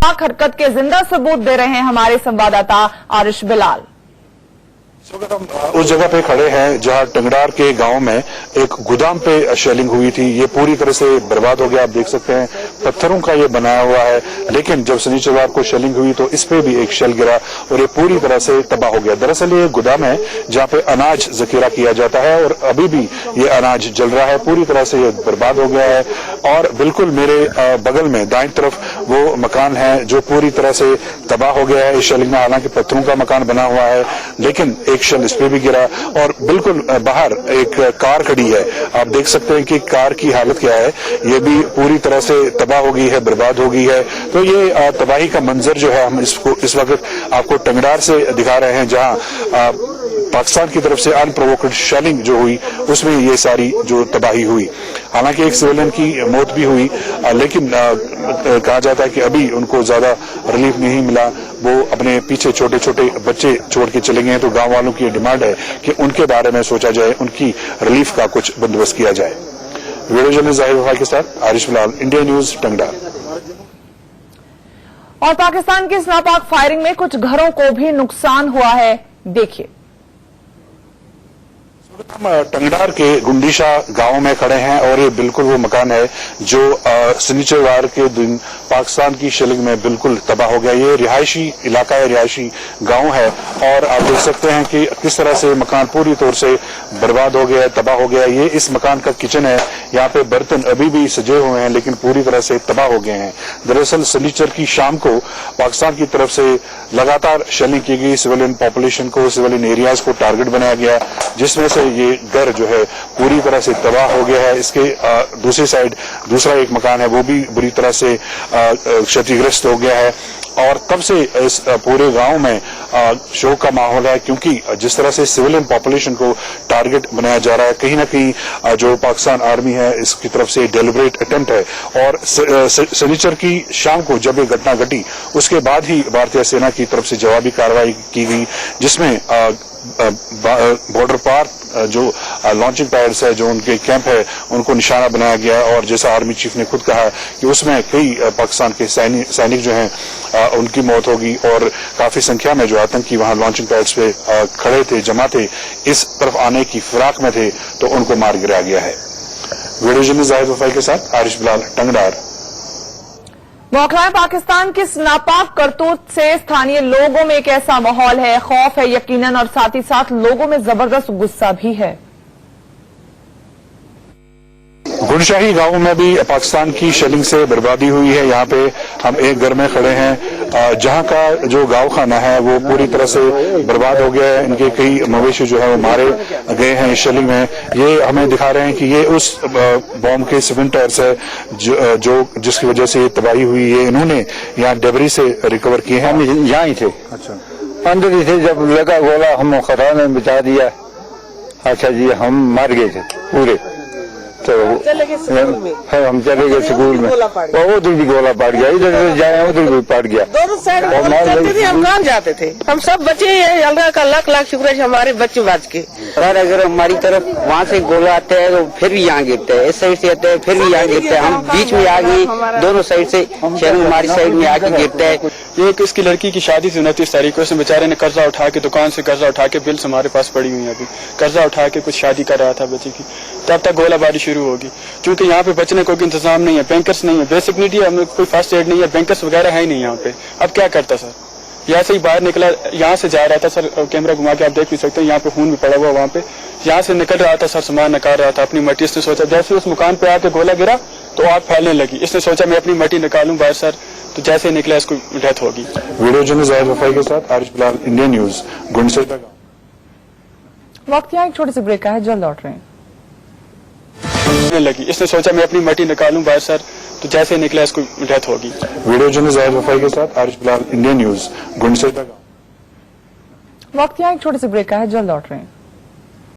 खतरनाक हरकत के जिंदा सबूत दे रहे हैं हमारे संवाददाता आरिश बिलाल। इस वक्त हम उस जगह पे खड़े हैं जहां टंगडार के गांव में एक गोदाम पे शेलिंग हुई थी। ये पूरी तरह से बर्बाद हो गया। आप देख सकते हैं पत्थरों का ये बनाया हुआ है, लेकिन जब शनिचरवार को शेलिंग हुई तो इस पे भी एक शेल गिरा और ये पूरी तरह से तबाह हो गया। दरअसल ये गोदाम है जहां पे अनाज जखीरा किया जाता है और अभी भी ये अनाज जल रहा है। पूरी तरह से ये बर्बाद हो गया है और बिल्कुल मेरे बगल में दाईं तरफ वो मकान है जो पूरी तरह से तबाह हो गया है इस शेलिंग में। हालांकि पत्थरों का मकान बना हुआ है, लेकिन एक शेल इस पे भी गिरा और बिल्कुल बाहर एक कार खड़ी है। आप देख सकते हैं कि कार की हालत क्या है, ये भी पूरी तरह से तबाह हो गई है, बर्बाद हो गई है। तो ये तबाही का मंजर जो है हम इसको इस वक्त आपको टंगडार से दिखा रहे हैं, जहां पाकिस्तान की तरफ से अनप्रोवोक्ड शेलिंग जो हुई उसमें ये सारी जो तबाही हुई। हालांकि एक सिविलियन की मौत भी हुई, लेकिन कहा जाता है कि अभी उनको ज्यादा रिलीफ नहीं मिला। वो अपने पीछे छोटे छोटे बच्चे छोड़ के चले गए हैं। तो गांव वालों की डिमांड है कि उनके बारे में सोचा जाए, उनकी रिलीफ का कुछ बंदोबस्त किया जाए। वीडियो जर्नलिस्ट जाहिर वफा के साथ आरिश बिलाल, इंडिया न्यूज, टंगडार। और पाकिस्तान की इस नापाक फायरिंग में कुछ घरों को भी नुकसान हुआ है, देखिए। हम टंगडार के गुंडीशा गांव में खड़े हैं और ये बिल्कुल वो मकान है जो शनिचरवार के दिन पाकिस्तान की शेलिंग में बिल्कुल तबाह हो गया। ये रिहायशी इलाका है, रिहायशी गांव है और आप देख सकते हैं कि किस तरह से मकान पूरी तौर से बर्बाद हो गया है, तबाह हो गया है। ये इस मकान का किचन है, यहाँ पे बर्तन अभी भी सजे हुए हैं लेकिन पूरी तरह से तबाह हो गए हैं। दरअसल शनिचर की शाम को पाकिस्तान की तरफ से लगातार शेलिंग की गई, सिविलियन पॉपुलेशन को, सिविलियन एरियाज को टारगेट बनाया गया, जिसमें से ये घर जो है पूरी तरह से तबाह हो गया है। इसके दूसरी साइड दूसरा एक मकान है, वो भी बुरी तरह से क्षतिग्रस्त हो गया है और तब से इस पूरे गांव में शोक का माहौल है, क्योंकि जिस तरह से सिविलियन पॉपुलेशन को टारगेट बनाया जा रहा है, कहीं ना कहीं जो पाकिस्तान आर्मी है इसकी तरफ से डेलिब्रेट अटेम्प्ट है। और शनिचर की शाम को जब ये घटना घटी उसके बाद ही भारतीय सेना की तरफ से जवाबी कार्रवाई की गई, जिसमें बॉर्डर पार जो लॉन्चिंग पैड्स है, जो उनके कैंप है, उनको निशाना बनाया गया और जैसा आर्मी चीफ ने खुद कहा कि उसमें कई पाकिस्तान के सैनिक जो हैं उनकी मौत होगी और काफी संख्या में जो आतंकी वहां लॉन्चिंग पैड्स पे खड़े थे, जमा थे, इस तरफ आने की फिराक में थे, तो उनको मार गिराया गया है। वीडियो जर्नलिस्ट जाहिर वफा के साथ आरिश बिलाल, टंगडार। बौखलाए पाकिस्तान की इस नापाक करतूत से स्थानीय लोगों में एक ऐसा माहौल है, खौफ है यकीनन, और साथ ही साथ लोगों में जबरदस्त गुस्सा भी है। गुंडशाही गांव में भी पाकिस्तान की शेलिंग से बर्बादी हुई है। यहाँ पे हम एक घर में खड़े हैं जहाँ का जो गांव खाना है वो पूरी तरह से बर्बाद हो गया है। इनके कई मवेशी जो है वो मारे गए हैं इस शेलिंग में। ये हमें दिखा रहे हैं कि ये उस बॉम्ब के स्प्लिंटर्स है जो जिसकी वजह से ये तबाही हुई है। इन्होंने यहाँ डेबरी से रिकवर किए हैं। हम यहाँ ही थे, अच्छा अंदर ही थे, जब लगा गोला हम खदा ने बचा दिया। अच्छा जी, हम मर गए थे पूरे, तो हम चले गए स्कूल में, और उधर भी गोला पड़ गया, इधर जाए उधर भी पड़ गया। दोनों साइड थे, हम कहाँ जाते थे, हम सब बचे हैं। अल्लाह का लाख लाख शुक्र है हमारे बच्चे बच के। सर अगर हमारी तरफ वहाँ से गोला आता है तो फिर भी यहाँ गिरता है, इस साइड से आता है फिर भी यहाँ गिरता है। हम बीच में आ गए, दोनों साइड से शहर हमारी साइड में आके गिरता है। ये एक इसकी लड़की की शादी थी 29 तारीख को, इसने बेचारे ने कर्जा उठा के, दुकान से कर्जा उठा के, बिल्स हमारे पास पड़ी हुई है, अभी कर्जा उठा के कुछ शादी कर रहा था बच्चे की, तब तक गोलाबारी शुरू होगी। क्योंकि यहाँ पे बचने को इंतजाम नहीं है, बैंकर्स नहीं है, बेसिक नीड है, हमें कोई फर्स्ट एड नहीं है, बैंकर्स वगैरह है ही नहीं यहाँ पे। अब क्या करता सर, यहाँ से ही बाहर निकला, यहाँ से जा रहा था सर, कैमरा घुमा के आप देख भी सकते हैं, यहाँ पे खून भी पड़ा हुआ वहाँ पे। यहाँ से निकल रहा था सर, सामान निकाल रहा था अपनी मट्टी। इसने सोचा जैसे उस मकान पे आके गोला गिरा तो आग फैलने लगी, इसने सोचा मैं अपनी मट्टी निकालूं बाहर सर, तो जैसे निकला इसको डेथ होगी। वीडियो जर्नलिस्ट जाहिर वफा के साथ आरिश बिलाल, इंडिया न्यूज, गुंडशा। वक्त यहाँ एक छोटे से ब्रेक का है, जल्द लौट रहे हैं। लगी, इसने सोचा मैं अपनी मट्टी निकालूं बाहर सर, तो जैसे निकला इसको डेथ होगी। वीडियो जर्नलिस्ट जाहिर वफा के साथ आरिश बिलाल, इंडिया न्यूज, गुंडशा। वक्त यहाँ एक छोटे से ब्रेक का है, जल्द लौट रहे हैं।